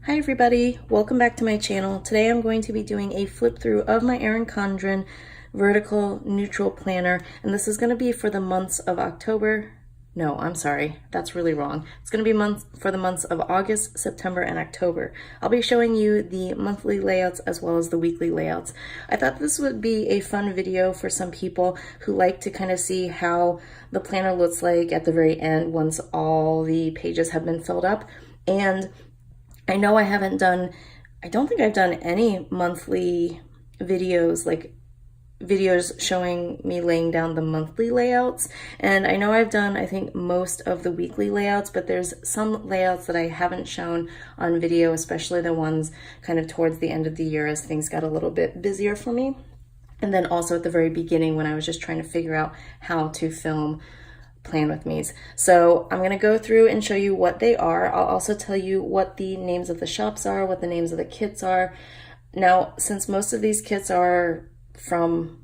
Hi everybody, welcome back to my channel. Today I'm going to be doing a flip through of my Erin Condren vertical neutral planner, and this is going to be for the months of October. No, I'm sorry, that's really wrong. It's going to be for the months of August, September, and October. I'll be showing you the monthly layouts as well as the weekly layouts. I thought this would be a fun video for some people who like to kind of see how the planner looks like at the very end once all the pages have been filled up. And I know I don't think I've done any monthly videos, like videos showing me laying down the monthly layouts. And I know I've done, I think, most of the weekly layouts, but there's some layouts that I haven't shown on video, especially the ones kind of towards the end of the year as things got a little bit busier for me. And then also at the very beginning when I was just trying to figure out how to film plan with me's. So I'm going to go through and show you what they are. I'll also tell you what the names of the shops are, what the names of the kits are. Now, since most of these kits are from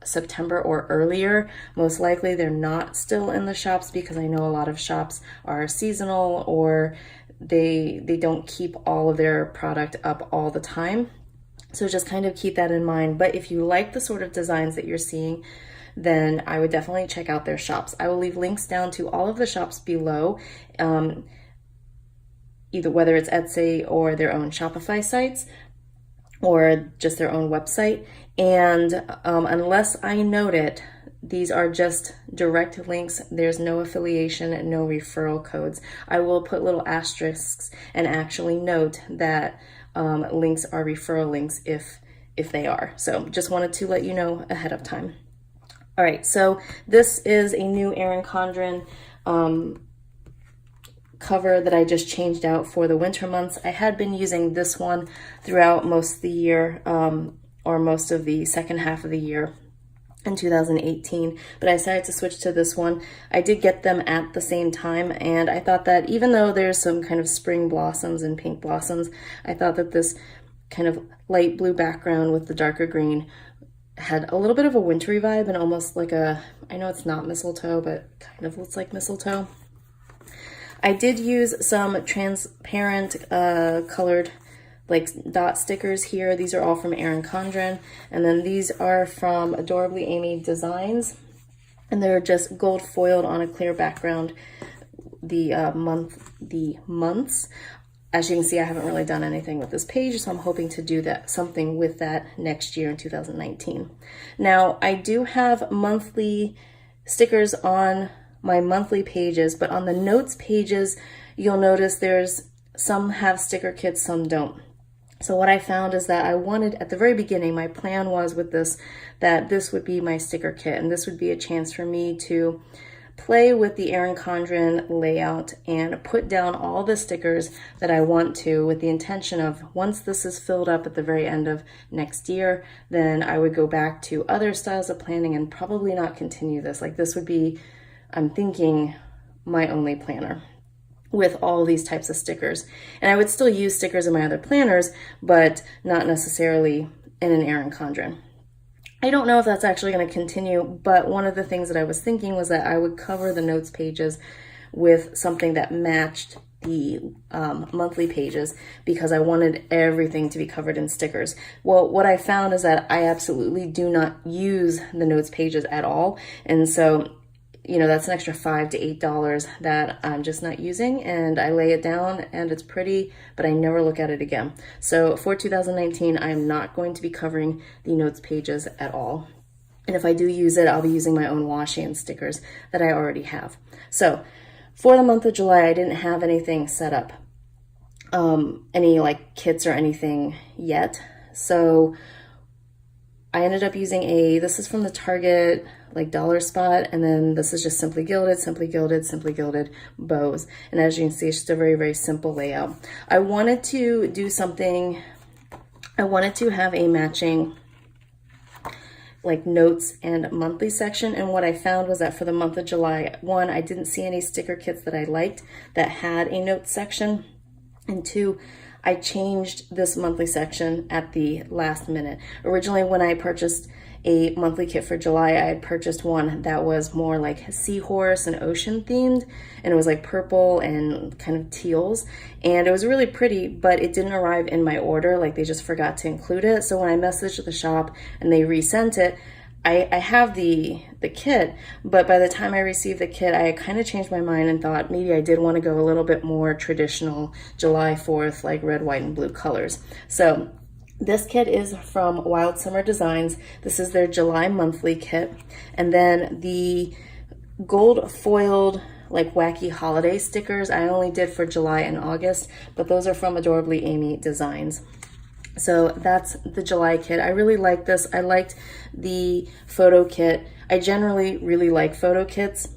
September or earlier, most likely they're not still in the shops because I know a lot of shops are seasonal or they don't keep all of their product up all the time. So just kind of keep that in mind. But if you like the sort of designs that you're seeing, then I would definitely check out their shops. I will leave links down to all of the shops below, either whether it's Etsy or their own Shopify sites or just their own website. And unless I note it, these are just direct links. There's no affiliation, no referral codes. I will put little asterisks and actually note that links are referral links if they are. So just wanted to let you know ahead of time. All right, so this is a new Erin Condren cover that I just changed out for the winter months. I had been using this one throughout most of the year, or most of the second half of the year in 2018, but I decided to switch to this one. I did get them at the same time, and I thought that even though there's some kind of spring blossoms and pink blossoms, I thought that this kind of light blue background with the darker green had a little bit of a wintry vibe and almost like I know it's not mistletoe, but kind of looks like mistletoe. I did use some transparent colored like dot stickers here. These are all from Erin Condren, and then these are from Adorably Amy Designs, and they're just gold foiled on a clear background. The months. As you can see, I haven't really done anything with this page, so I'm hoping to do something with that next year in 2019. Now, I do have monthly stickers on my monthly pages, but on the notes pages, you'll notice some have sticker kits, some don't. So what I found is that I wanted, at the very beginning, my plan was with this, that this would be my sticker kit, and this would be a chance for me to play with the Erin Condren layout and put down all the stickers that I want to, with the intention of once this is filled up at the very end of next year, then I would go back to other styles of planning and probably not continue this. Like this would be, I'm thinking, my only planner with all these types of stickers. And I would still use stickers in my other planners, but not necessarily in an Erin Condren. I don't know if that's actually going to continue, but one of the things that I was thinking was that I would cover the notes pages with something that matched the monthly pages because I wanted everything to be covered in stickers. Well, what I found is that I absolutely do not use the notes pages at all, and so that's an extra $5 to $8 that I'm just not using, and I lay it down and it's pretty, but I never look at it again. So for 2019, I'm not going to be covering the notes pages at all. And if I do use it, I'll be using my own washi and stickers that I already have. So for the month of July, I didn't have anything set up, any like kits or anything yet. So I ended up using this is from the Target like dollar spot, and then this is just simply gilded, simply gilded, simply gilded bows. And as you can see, it's just a very, very simple layout. I wanted to do something, I wanted to have a matching like notes and monthly section, and what I found was that for the month of July, one, I didn't see any sticker kits that I liked that had a notes section, and two, I changed this monthly section at the last minute. Originally, when I purchased a monthly kit for July, I had purchased one that was more like seahorse and ocean themed, and it was like purple and kind of teals, and it was really pretty, but it didn't arrive in my order. Like, they just forgot to include it. So when I messaged the shop and they resent it, I have the kit, but by the time I received the kit, I kind of changed my mind and thought maybe I did want to go a little bit more traditional July 4th, like red, white, and blue colors. So this kit is from Wild Summer Designs. This is their July monthly kit. And then the gold foiled like wacky holiday stickers I only did for July and August, but those are from Adorably Amy Designs. So that's the July kit. I really like this. I liked the photo kit. I generally really like photo kits,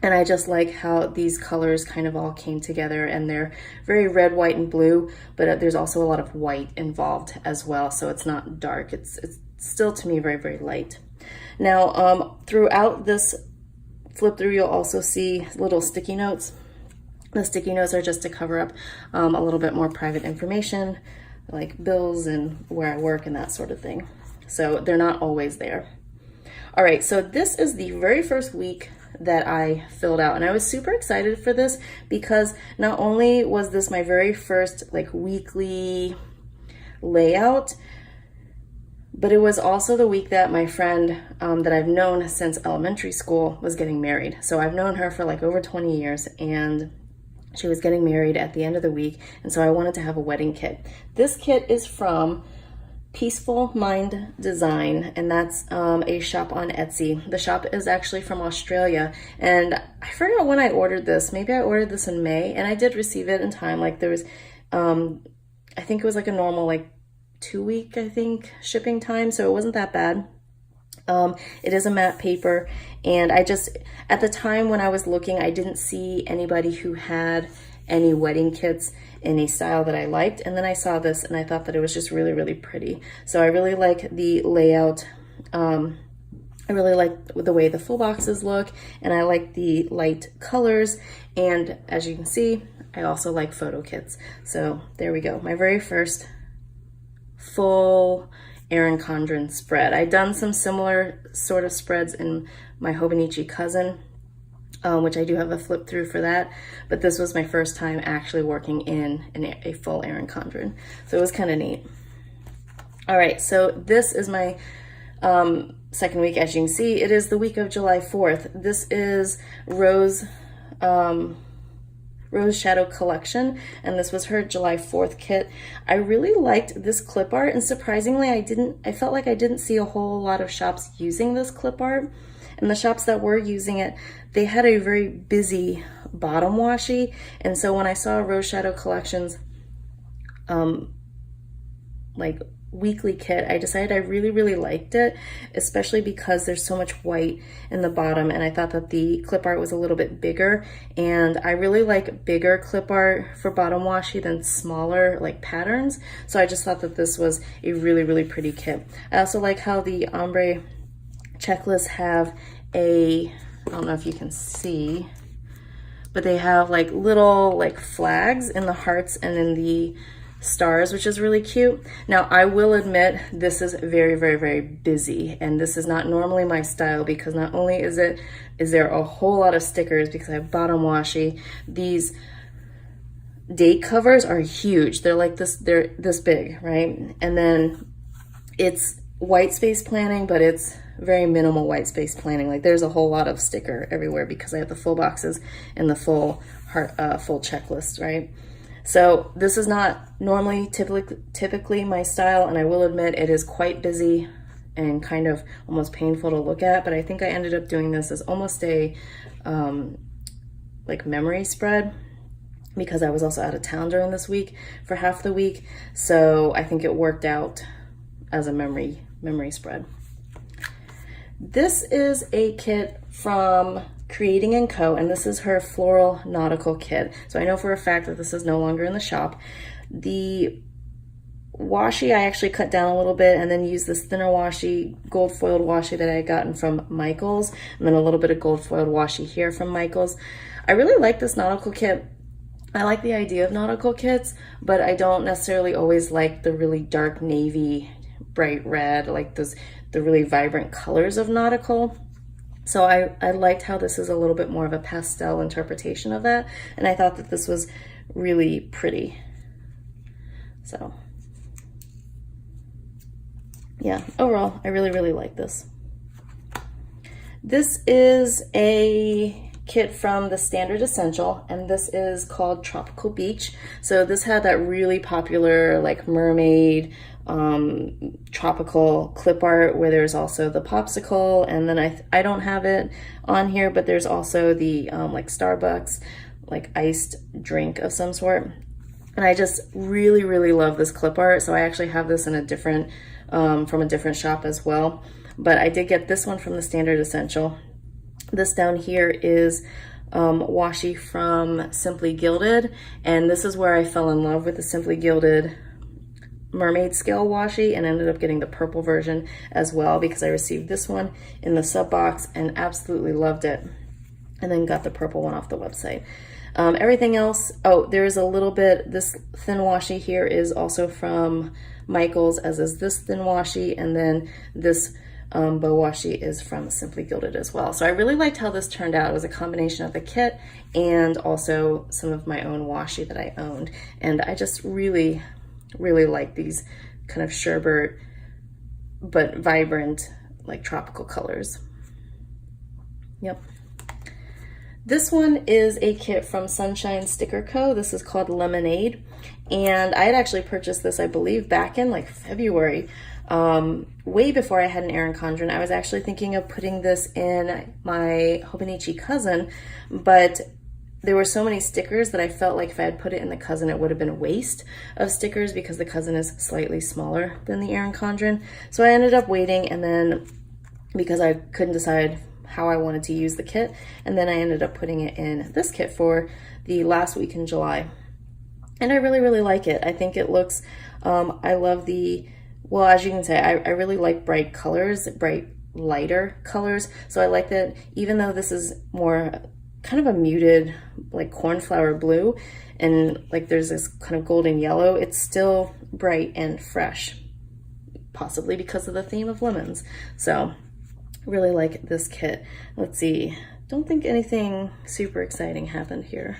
and I just like how these colors kind of all came together, and they're very red, white, and blue, but there's also a lot of white involved as well, so it's not dark. It's still, to me, very, very light. Now, throughout this flip through, you'll also see little sticky notes. The sticky notes are just to cover up a little bit more private information, like bills and where I work and that sort of thing. So they're not always there. All right, so this is the very first week that I filled out, and I was super excited for this because not only was this my very first like weekly layout, but it was also the week that my friend that I've known since elementary school was getting married. So I've known her for like over 20 years, and she was getting married at the end of the week, and so I wanted to have a wedding kit. This kit is from Peaceful Mind Design, and that's a shop on Etsy. The shop is actually from Australia, and I forgot when I ordered this. Maybe I ordered this in May, and I did receive it in time. Like, there was, I think it was like a normal like 2-week, I think, shipping time, so it wasn't that bad. It is a matte paper, and I just, at the time when I was looking, I didn't see anybody who had any wedding kits in a style that I liked, and then I saw this and I thought that it was just really, really pretty. So I really like the layout. I really like the way the full boxes look, and I like the light colors, and as you can see, I also like photo kits. So there we go, my very first full Erin Condren spread. I'd done some similar sort of spreads in my Hobonichi Cousin, which I do have a flip through for that, but this was my first time actually working in a full Erin Condren, so it was kind of neat. All right, so this is my second week. As you can see, it is the week of July 4th. This is Rose Shadow Collection, and this was her July 4th kit. I really liked this clip art, and surprisingly, I felt like I didn't see a whole lot of shops using this clip art, and the shops that were using it, they had a very busy bottom washi, and so when I saw Rose Shadow Collection's like weekly kit, I decided I really, really liked it, especially because there's so much white in the bottom, and I thought that the clip art was a little bit bigger, and I really like bigger clip art for bottom washi than smaller like patterns, so I just thought that this was a really, really pretty kit. I also like how the ombre checklists have I don't know if you can see, but they have like little like flags in the hearts and in the stars, which is really cute. Now, I will admit this is very, very, very busy, and this is not normally my style, because not only is there a whole lot of stickers because I have bottom washi, these date covers are huge. They're like this, they're this big, right? And then it's white space planning, but it's very minimal white space planning. Like, there's a whole lot of sticker everywhere because I have the full boxes and the full full checklist, right? So this is not normally typically my style, and I will admit it is quite busy and kind of almost painful to look at, but I think I ended up doing this as almost a like memory spread, because I was also out of town during this week for half the week, so I think it worked out as a memory spread. This is a kit from Creating & Co, and this is her floral nautical kit. So I know for a fact that this is no longer in the shop. The washi I actually cut down a little bit and then used this thinner washi, gold foiled washi that I had gotten from Michaels, and then a little bit of gold foiled washi here from Michaels. I really like this nautical kit. I like the idea of nautical kits, but I don't necessarily always like the really dark navy, bright red, like the really vibrant colors of nautical. So I liked how this is a little bit more of a pastel interpretation of that, and I thought that this was really pretty. So yeah, overall, I really like this. This is a kit from the Standard Essential, and this is called Tropical Beach. So this had that really popular like mermaid tropical clip art where there's also the popsicle, and then I don't have it on here, but there's also the like Starbucks like iced drink of some sort. And I just really love this clip art. So I actually have this in a different from a different shop as well, but I did get this one from the Standard Essential. This down here is washi from Simply Gilded, and this is where I fell in love with the Simply Gilded mermaid scale washi and ended up getting the purple version as well because I received this one in the sub box and absolutely loved it, and then got the purple one off the website. Everything else, oh, there's a little bit, this thin washi here is also from Michaels, as is this thin washi, and then this bow washi is from Simply Gilded as well. So I really liked how this turned out. It was a combination of the kit and also some of my own washi that I owned, and I just really like these kind of sherbet but vibrant like tropical colors. Yep. This one is a kit from Sunshine Sticker Co. This is called Lemonade, and I had actually purchased this, I believe, back in like February, way before I had an Erin Condren. I was actually thinking of putting this in my Hobonichi Cousin, but there were so many stickers that I felt like if I had put it in the Cousin, it would have been a waste of stickers because the Cousin is slightly smaller than the Erin Condren. So I ended up waiting, and then because I couldn't decide how I wanted to use the kit, and then I ended up putting it in this kit for the last week in July. And I really like it. I think it looks, I love the, well, as you can say, I really like bright colors, bright lighter colors. So I like that even though this is more kind of a muted like cornflower blue and like there's this kind of golden yellow, it's still bright and fresh, possibly because of the theme of lemons. So really like this kit. Let's see, don't think anything super exciting happened here.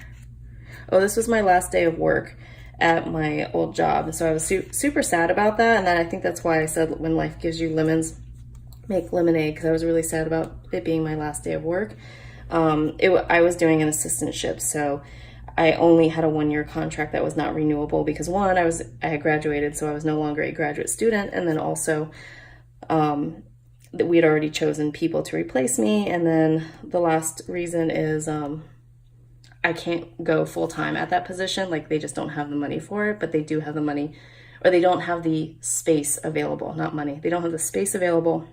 Oh, this was my last day of work at my old job, so I was super sad about that, and then I think that's why I said when life gives you lemons, make lemonade, because I was really sad about it being my last day of work. I was doing an assistantship, so I only had a 1-year contract that was not renewable because one, I had graduated, so I was no longer a graduate student, and then also that we had already chosen people to replace me, and then the last reason is I can't go full-time at that position. Like, they just don't have the money for it, but they do have the money, or they don't have the space available, not money. They don't have the space available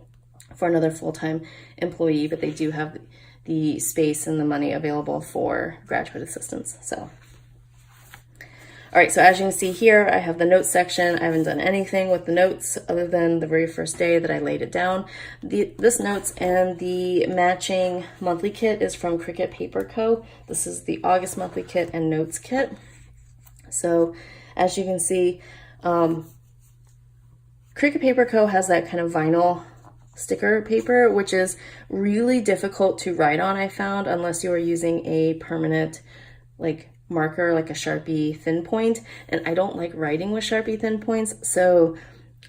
for another full-time employee, but they do have the space and the money available for graduate assistants. So, all right, so as you can see here, I have the notes section. I haven't done anything with the notes other than the very first day that I laid it down. This notes and the matching monthly kit is from Cricut Paper Co. This is the August monthly kit and notes kit. So as you can see, Cricut Paper Co. has that kind of vinyl sticker paper, which is really difficult to write on, I found, unless you are using a permanent like marker, like a Sharpie thin point, and I don't like writing with Sharpie thin points. So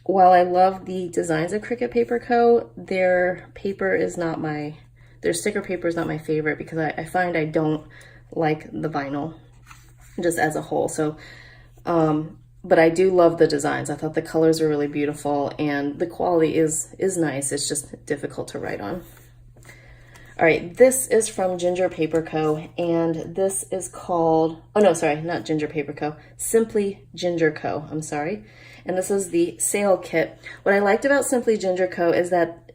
while I love the designs of Cricut Paper Co., their sticker paper is not my favorite because I find I don't like the vinyl just as a whole. So but I do love the designs. I thought the colors were really beautiful and the quality is nice. It's just difficult to write on. All right, this is from Ginger Paper Co. and this is called, oh no, sorry, not Ginger Paper Co. Simply Ginger Co. I'm sorry. And this is the sale kit. What I liked about Simply Ginger Co. is that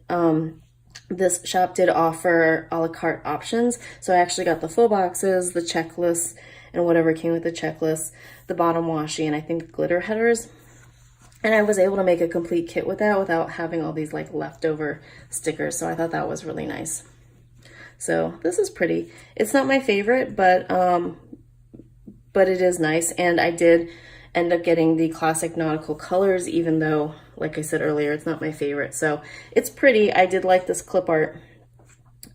this shop did offer a la carte options. So I actually got the full boxes, the checklists, and whatever came with the checklist, the bottom washi, and I think glitter headers. And I was able to make a complete kit with that without having all these like leftover stickers. So I thought that was really nice. So this is pretty. It's not my favorite, but it is nice. And I did end up getting the classic nautical colors, even though, like I said earlier, it's not my favorite. So it's pretty. I did like this clip art,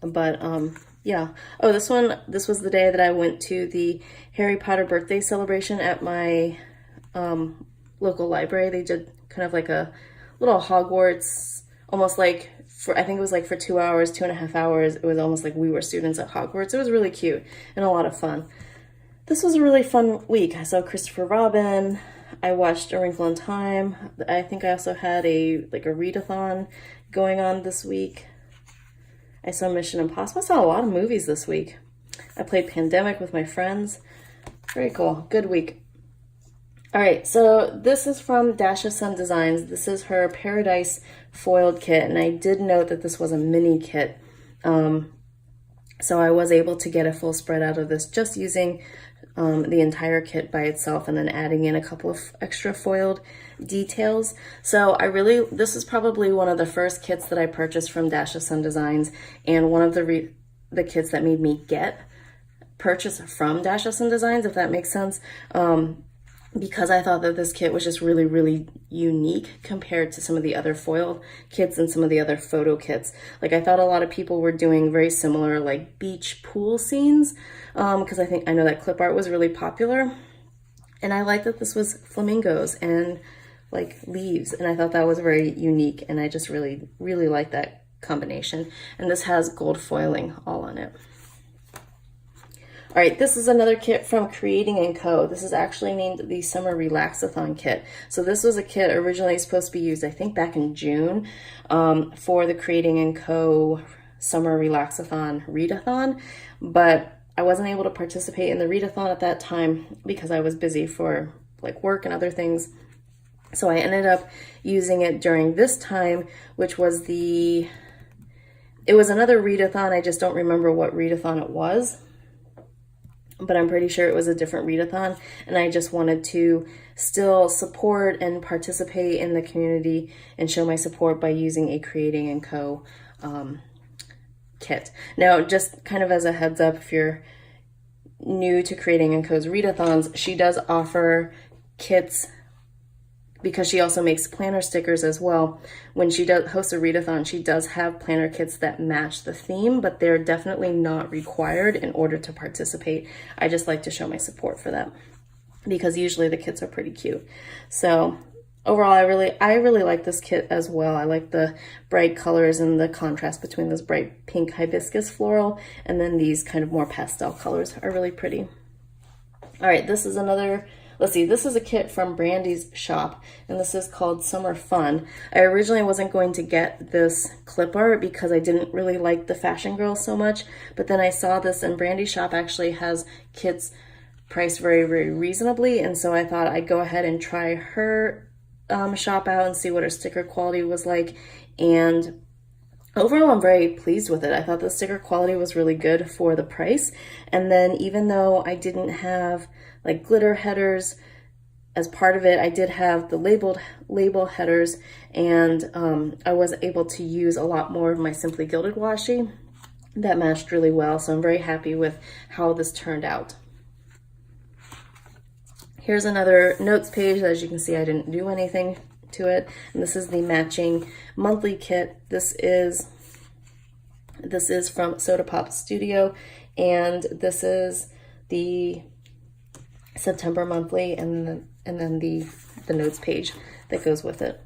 but yeah. Oh, this was the day that I went to the Harry Potter birthday celebration at my local library. They did kind of like a little Hogwarts, almost like I think it was like for 2 hours, 2.5 hours. It was almost like we were students at Hogwarts. It was really cute and a lot of fun. This was a really fun week. I saw Christopher Robin. I watched A Wrinkle in Time. I think I also had a readathon going on this week. I saw Mission Impossible. I saw a lot of movies this week. I played Pandemic with my friends. Very cool. Good week. All right, so this is from Dasha Sun Designs. This is her Paradise foiled kit, and I did note that this was a mini kit. So I was able to get a full spread out of this just using the entire kit by itself and then adding in a couple of extra foiled details. So this is probably one of the first kits that I purchased from Dasha Sun Designs, and one of the kits that made me purchase from Dasha Sun Designs, if that makes sense. Because I thought that this kit was just really, really unique compared to some of the other foiled kits and some of the other photo kits. Like, I thought a lot of people were doing very similar, like, beach pool scenes, because I know that clip art was really popular. And I like that this was flamingos and, like, leaves, and I thought that was very unique, and I just really, really like that combination. And this has gold foiling all on it. All right, this is another kit from Creating & Co. This is actually named the Summer Relaxathon Kit. So this was a kit originally supposed to be used, I think, back in June for the Creating & Co. Summer Relaxathon Readathon, but I wasn't able to participate in the readathon at that time because I was busy for like work and other things. So I ended up using it during this time, which was it was another readathon. I just don't remember what readathon it was, but I'm pretty sure it was a different readathon, and I just wanted to still support and participate in the community and show my support by using a Creating & Co. Kit. Now, just kind of as a heads up, if you're new to Creating & Co.'s readathons, she does offer kits because she also makes planner stickers as well. When she does host a readathon, she does have planner kits that match the theme, but they're definitely not required in order to participate. I just like to show my support for that because usually the kits are pretty cute. So overall, I really like this kit as well. I like the bright colors and the contrast between this bright pink hibiscus floral and then these kind of more pastel colors are really pretty. All right, this is another. Let's see, this is a kit from Brandy's shop, and this is called Summer Fun. I originally wasn't going to get this clip art because I didn't really like the Fashion Girl so much, but then I saw this, and Brandy's shop actually has kits priced very, very reasonably, and so I thought I'd go ahead and try her shop out and see what her sticker quality was like, and overall, I'm very pleased with it. I thought the sticker quality was really good for the price, and then even though I didn't have like glitter headers as part of it, I did have the label headers, and I was able to use a lot more of my Simply Gilded washi. That matched really well, so I'm very happy with how this turned out. Here's another notes page. As you can see, I didn't do anything to it, and this is the matching monthly kit. This is from Soda Pop Studio, and this is the September monthly, and then the notes page that goes with it.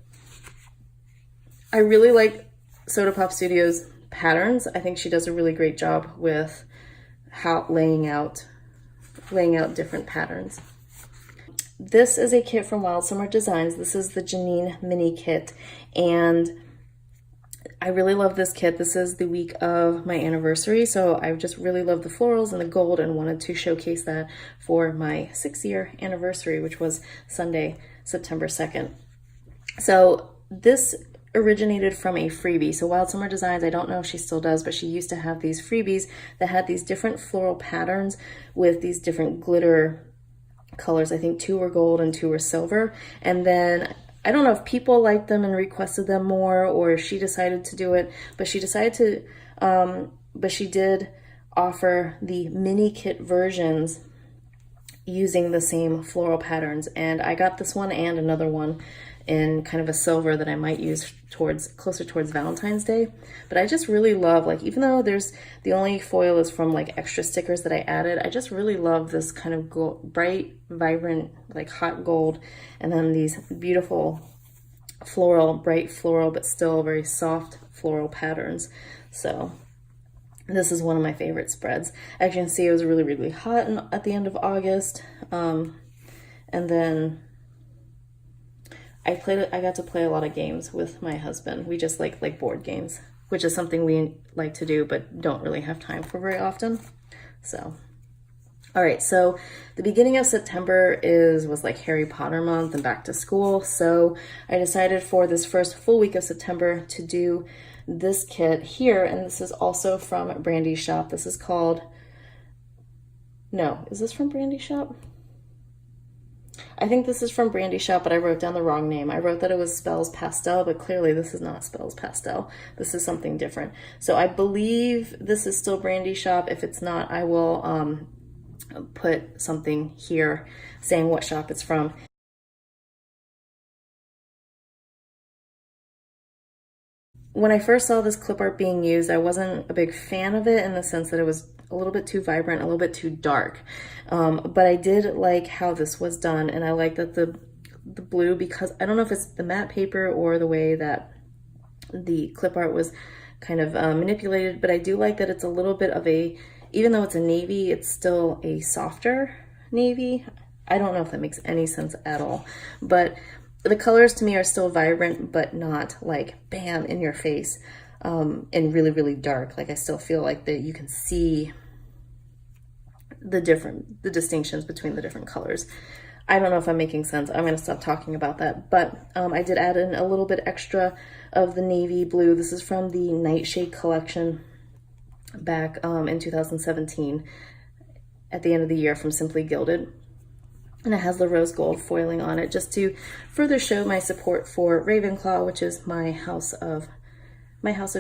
I really like Soda Pop Studio's patterns. I think she does a really great job with how laying out different patterns. This is a kit from Wild Summer Designs. This is the Janine mini kit, and I really love this kit. This is the week of my anniversary, so I just really love the florals and the gold and wanted to showcase that for my 6-year anniversary, which was Sunday, September 2nd. So this originated from a freebie. So Wild Summer Designs, I don't know if she still does, but she used to have these freebies that had these different floral patterns with these different glitter colors. I think 2 were gold and 2 were silver, and then I don't know if people liked them and requested them more, or if she decided to do it, but she decided to, but she did offer the mini kit versions using the same floral patterns. And I got this one and another one in kind of a silver that I might use closer towards Valentine's Day. But I just really love, like, even though the only foil is from like extra stickers that I added, I just really love this kind of bright, vibrant, like hot gold, and then these beautiful bright floral, but still very soft floral patterns. So this is one of my favorite spreads. As you can see, it was really, really hot at the end of August. And then I got to play a lot of games with my husband. We just like board games, which is something we like to do, but don't really have time for very often. So, all right, so the beginning of September was like Harry Potter month and back to school. So I decided for this first full week of September to do this kit here, and this is also from Brandy's shop. This is called, no, is this from Brandy's shop? I think this is from Brandy's shop, but I wrote down the wrong name. I wrote that it was Spells Pastel, but clearly this is not Spells Pastel. This is something different. So I believe this is still Brandy's shop. If it's not, I will put something here saying what shop it's from. When I first saw this clip art being used, I wasn't a big fan of it in the sense that it was a little bit too vibrant, a little bit too dark. But I did like how this was done, and I like that the blue, because I don't know if it's the matte paper or the way that the clip art was kind of manipulated, but I do like that it's a little bit of even though it's a navy, it's still a softer navy. I don't know if that makes any sense at all, but the colors to me are still vibrant, but not like bam in your face and really, really dark. Like I still feel like that you can see the distinctions between the different colors. I don't know if I'm making sense. I'm gonna stop talking about that, but I did add in a little bit extra of the navy blue. This is from the Nightshade collection back in 2017 at the end of the year from Simply Gilded. And it has the rose gold foiling on it just to further show my support for Ravenclaw, which is my house of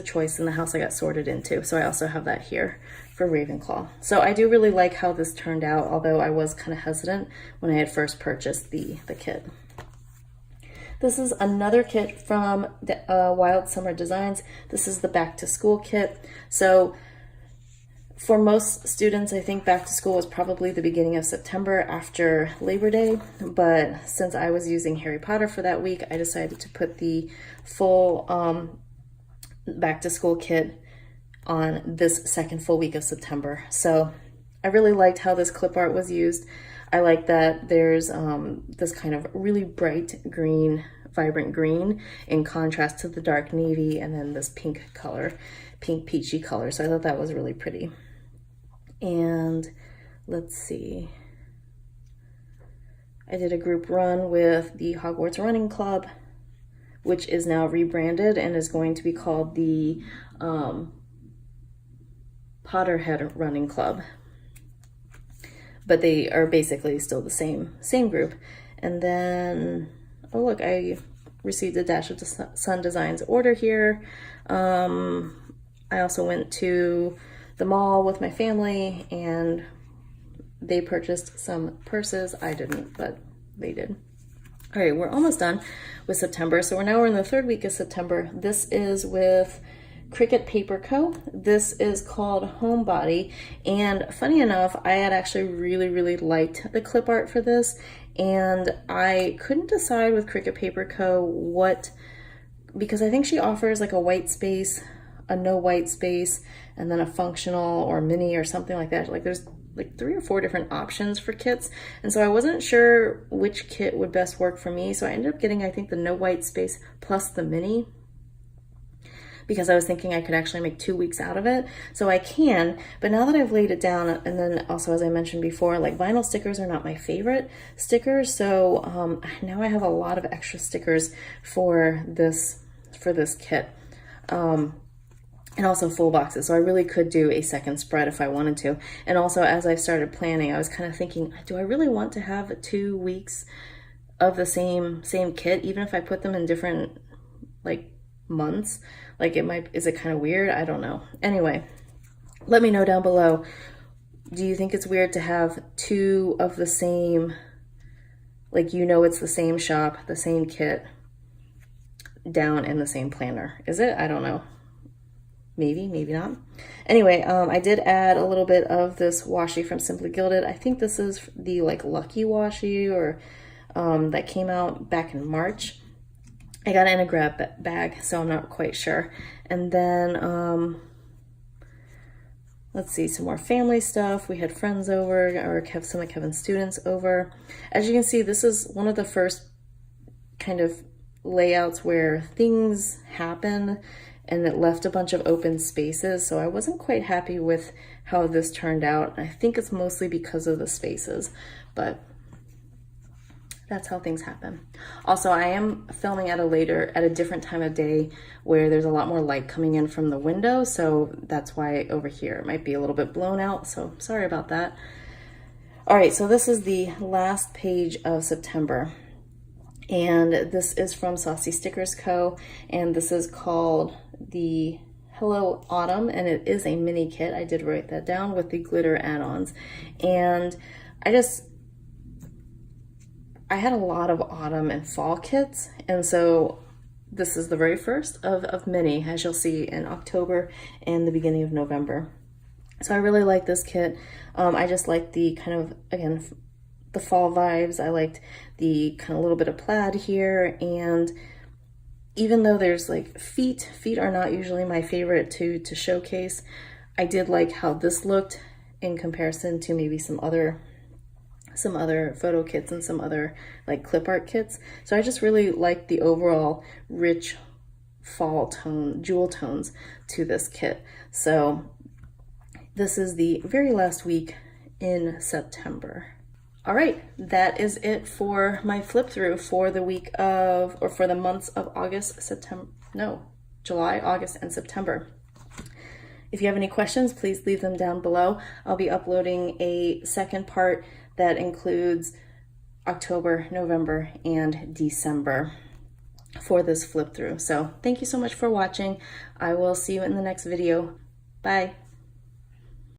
choice and the house I got sorted into. So I also have that here for Ravenclaw. So I do really like how this turned out, although I was kind of hesitant when I had first purchased the kit. This is another kit from the Wild Summer Designs. This is the back to school kit. So for most students, I think back to school was probably the beginning of September after Labor Day, but since I was using Harry Potter for that week, I decided to put the full back to school kit on this second full week of September. So I really liked how this clip art was used. I like that there's this kind of really bright green, vibrant green in contrast to the dark navy, and then this pink peachy color. So I thought that was really pretty. And let's see, I did a group run with the Hogwarts Running Club, which is now rebranded and is going to be called the Potterhead Running Club. But they are basically still the same group. And then, oh look, I received a Dash of the Sun Designs order here. I also went to the mall with my family and they purchased some purses. I didn't, but they did. All right, we're almost done with September. So we're in the third week of September. This is with Cricut Paper Co. This is called Homebody. And funny enough, I had actually really, really liked the clip art for this. And I couldn't decide with Cricut Paper Co. because I think she offers like a white space, a no white space, and then a functional or mini or something like that. Like there's like 3 or 4 different options for kits. And so I wasn't sure which kit would best work for me. So I ended up getting, I think, the no white space plus the mini, because I was thinking I could actually make 2 weeks out of it. So I can, but now that I've laid it down, and then also, as I mentioned before, like vinyl stickers are not my favorite stickers. So now I have a lot of extra stickers for this kit. And also full boxes, so I really could do a second spread if I wanted to. And also, as I started planning, I was kind of thinking, do I really want to have 2 weeks of the same kit, even if I put them in different like months? Like is it kind of weird? I don't know. Anyway, let me know down below Do you think it's weird to have two of the same, like, you know, it's the same shop, the same kit down in the same planner? Is it? I don't know. Maybe, maybe not. Anyway, I did add a little bit of this washi from Simply Gilded. I think this is the like Lucky washi, or that came out back in March. I got it in a grab bag, so I'm not quite sure. And then, let's see, some more family stuff. We had friends over, or some of Kevin's students over. As you can see, this is one of the first kind of layouts where things happen and it left a bunch of open spaces. So I wasn't quite happy with how this turned out. I think it's mostly because of the spaces, but that's how things happen. Also, I am filming at a different time of day where there's a lot more light coming in from the window. So that's why over here it might be a little bit blown out. So sorry about that. All right, so this is the last page of September. And this is from Saucy Stickers Co. And this is called the Hello Autumn, and it is a mini kit. I did write that down with the glitter add-ons. And I had a lot of autumn and fall kits, and so this is the very first of many, as you'll see in October and the beginning of November. So I really like this kit. I just like the kind of, again, the fall vibes. I liked the kind of little bit of plaid here, and even though there's like feet are not usually my favorite to showcase, I did like how this looked in comparison to maybe some other photo kits and some other like clip art kits. So I just really like the overall rich fall tone, jewel tones to this kit. So this is the very last week in September. All right, that is it for my flip through for the week of, or for the months of July, August, and September. If you have any questions, please leave them down below. I'll be uploading a second part that includes October, November, and December for this flip through. So thank you so much for watching. I will see you in the next video. Bye.